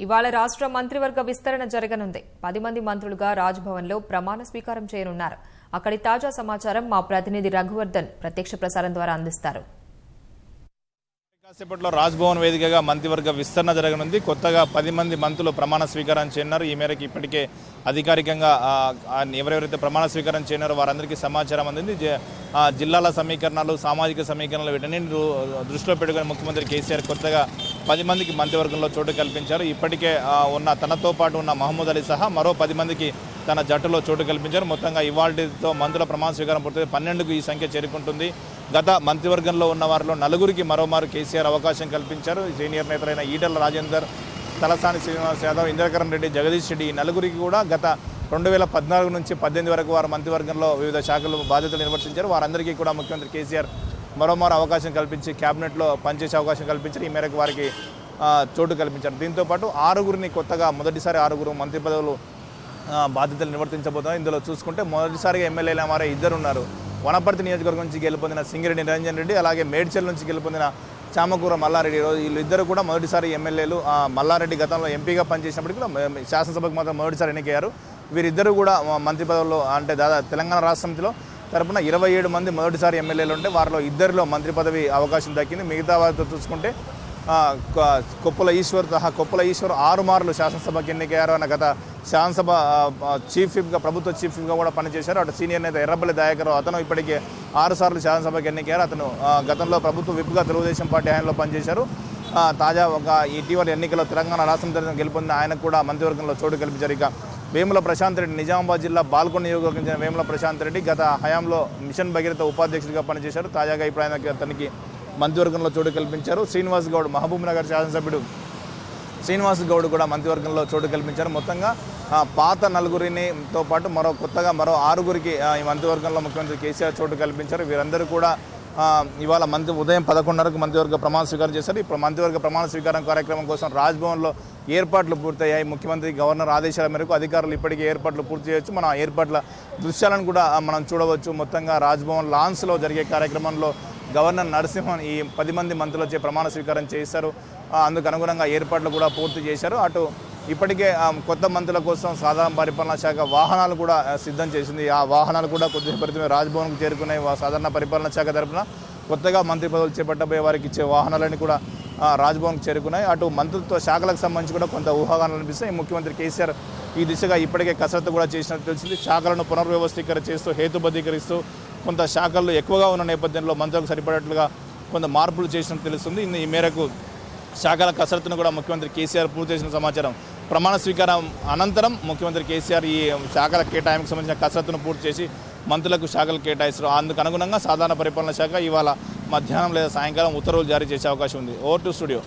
ఇవాళ రాష్ట్ర మంత్రివర్గ విస్తరణ జరగనుంది. 10 మంది మంత్రులుగా రాజ్భవన్లో ప్రమాణ స్వీకారం చేయనున్నారు. అక్కడి తాజా సమాచారం మా ప్రతినిధి రఘువర్ధన్ ప్రత్యక్ష ప్రసారం ద్వారా అందిస్తారు. కాసేపట్లో రాజ్భవన్ వేదికగా మంత్రివర్గ విస్తరణ జరగనుంది. కొత్తగా 10 మంది మంత్రులు ప్రమాణ స్వీకారం చేయనున్నారు. ఈ మేరకు ఇప్పటికే అధికారికంగా ఎవరెవరైతే ప్రమాణ స్వీకారం చేయనారో వారందరికీ సమాచారం అందింది. జిల్లాల సమీకరణలు, సామాజిక సమీకరణలు వీటన్నింటిని దృష్టిలో పెట్టుకుని ముఖ్యమంత్రి కేసీఆర్ కొత్తగా 10 మందికి మంత్రివర్గంలో చోటు కల్పించారు. ఇప్పటికే తనతో పాటు ఉన్న మహమూద్ అలీ సహా మరో 10 మందికి తన జట్టులో చోటు కల్పించారు. మొత్తంగా ఇవాళతో మంత్రుల ప్రమాణ స్వీకారం పూర్తయి 12కు ఈ సంఖ్య చేరుకుంటుంది. గత మంత్రివర్గంలో ఉన్న వారిలో 4గురికి మరోమారు కేసీఆర్ అవకాశం కల్పించారు. సీనియర్ నేతలైన ఈటెల రాజేందర్, తలసాని శ్రీనివాస్ యాదవ్, ఇంద్రకరణ్ రెడ్డి, జగదీష్ రెడ్డి ఈ 4గురికి కూడా గత 2014 నుంచి 18 వరకు వారు మంత్రివర్గంలో వివిధ శాఖలు బాధ్యతలు నిర్వర్తించారు. వారందరికీ కూడా ముఖ్యమంత్రి కేసీఆర్ మరోమారు అవకాశం కల్పించి క్యాబినెట్లో పనిచేసే అవకాశం కల్పించారు. ఈ మేరకు వారికి చోటు కల్పించారు. దీంతోపాటు 6గురిని కొత్తగా మొదటిసారి 6గురు మంత్రి పదవులు బాధ్యతలు నిర్వర్తించబోతున్నారు. ఇందులో చూసుకుంటే మొదటిసారిగా ఎమ్మెల్యేలు వారే 2 ఉన్నారు. వనపర్తి నియోజకవర్గం నుంచి గెలుపొందిన సింగిరెడ్డి నిరంజన్ రెడ్డి, అలాగే మేడ్చల్ నుంచి గెలుపొందిన చామకూర మల్లారెడ్డి. వీళ్ళిద్దరు కూడా మొదటిసారి ఎమ్మెల్యేలు. మల్లారెడ్డి గతంలో ఎంపీగా పనిచేసినప్పటికీ కూడా శాసనసభకు మాత్రం మొదటిసారి ఎన్నికయ్యారు. వీరిద్దరూ కూడా మంత్రి పదవుల్లో అంటే తెలంగాణ రాష్ట్ర సమితిలో తరపున 27 మంది మొదటిసారి ఎమ్మెల్యేలు ఉంటే వారిలో 2లో మంత్రి పదవి అవకాశం దక్కింది. మిగతా వారితో చూసుకుంటే కొప్పుల ఈశ్వర్ 6 మార్లు శాసనసభకు ఎన్నికయ్యారు. అన్న గత శాసనసభ చీఫ్ విప్గా, ప్రభుత్వ చీఫ్ విప్గా కూడా పనిచేశారు. అటు సీనియర్ నేత ఎర్రబల్లి దయాకర్ అతను ఇప్పటికే 6 సార్లు శాసనసభకు ఎన్నికయ్యారు. అతను గతంలో ప్రభుత్వ విప్గా తెలుగుదేశం పార్టీ ఆయనలో పనిచేశారు. తాజా ఇటీవల ఎన్నికల్లో తెలంగాణ రాష్ట్రం గెలుపొందిన ఆయనకు కూడా మంత్రివర్గంలో చోటు కల్పించారు. ఇక వేముల ప్రశాంత్ రెడ్డి, నిజామాబాద్ జిల్లా బాల్కొండ నియోజకవర్గం చెందిన వేముల ప్రశాంత్ రెడ్డి గత హయాంలో మిషన్ భగీరథ ఉపాధ్యక్షుడిగా పనిచేశారు. తాజాగా ఇప్పుడు అతనికి మంత్రివర్గంలో చోటు కల్పించారు. శ్రీనివాస్ గౌడ్, మహబూబ్ నగర్ శాసనసభ్యుడు శ్రీనివాస్ గౌడ్ కూడా మంత్రివర్గంలో చోటు కల్పించారు. మొత్తంగా పాత 4గురితో పాటు కొత్తగా మరో 6గురికి ఈ మంత్రివర్గంలో ముఖ్యమంత్రి కేసీఆర్ చోటు కల్పించారు. వీరందరూ కూడా ఇవాళ ఉదయం 11:30కు మంత్రివర్గ ప్రమాణ స్వీకారం చేశారు. ఇప్పుడు మంత్రివర్గ ప్రమాణ స్వీకారం కార్యక్రమం కోసం రాజ్భవన్లో ఏర్పాట్లు పూర్తయ్యాయి. ముఖ్యమంత్రి గవర్నర్ ఆదేశాల మేరకు అధికారులు ఇప్పటికే ఏర్పాట్లు పూర్తి చేయొచ్చు. మన ఏర్పాట్ల దృశ్యాలను కూడా మనం చూడవచ్చు. మొత్తంగా రాజ్భవన్ లాన్స్లో జరిగే కార్యక్రమంలో గవర్నర్ నరసింహన్ ఈ 10 మంది మంత్రులచే ప్రమాణ స్వీకారం చేశారు. అందుకు అనుగుణంగా ఏర్పాట్లు కూడా పూర్తి చేశారు. అటు ఇప్పటికే కొత్త మంత్రుల కోసం సాధారణ పరిపాలనా శాఖ వాహనాలు కూడా సిద్ధం చేసింది. ఆ వాహనాలు కూడా కొద్దిసేపటిమే రాజ్భవన్కు చేరుకున్నాయి. సాధారణ పరిపాలనా శాఖ తరఫున కొత్తగా మంత్రి పదవులు చేపట్టబోయే వారికి ఇచ్చే వాహనాలని కూడా రాజ్భవన్కు చేరుకున్నాయి. అటు మంత్రిత్వ శాఖలకు సంబంధించి కూడా కొంత ఊహాగానాలు అనిపిస్తాయి. ముఖ్యమంత్రి కేసీఆర్ ఈ దిశగా ఇప్పటికే కసరత్తు కూడా చేసినట్టు తెలిసింది. శాఖలను పునర్వ్యవస్థీకరణ చేస్తూ, హేతుబద్ధీకరిస్తూ కొంత శాఖలు ఎక్కువగా ఉన్న నేపథ్యంలో మంత్రులకు సరిపడేట్లుగా కొంత మార్పులు చేసినట్టు తెలుస్తుంది. ఈ మేరకు శాఖల కసరత్తును కూడా ముఖ్యమంత్రి కేసీఆర్ పూర్తి చేసిన సమాచారం. ప్రమాణ స్వీకారం అనంతరం ముఖ్యమంత్రి కేసీఆర్ ఈ శాఖల కేటాయింపుకు సంబంధించిన కసరత్తును పూర్తి చేసి మంత్రులకు శాఖలు కేటాయిస్తారు. అందుకు అనుగుణంగా సాధారణ పరిపాలన శాఖ ఇవాళ మధ్యాహ్నం లేదా సాయంకాలం ఉత్తర్వులు జారీ చేసే అవకాశం ఉంది. Over to studio.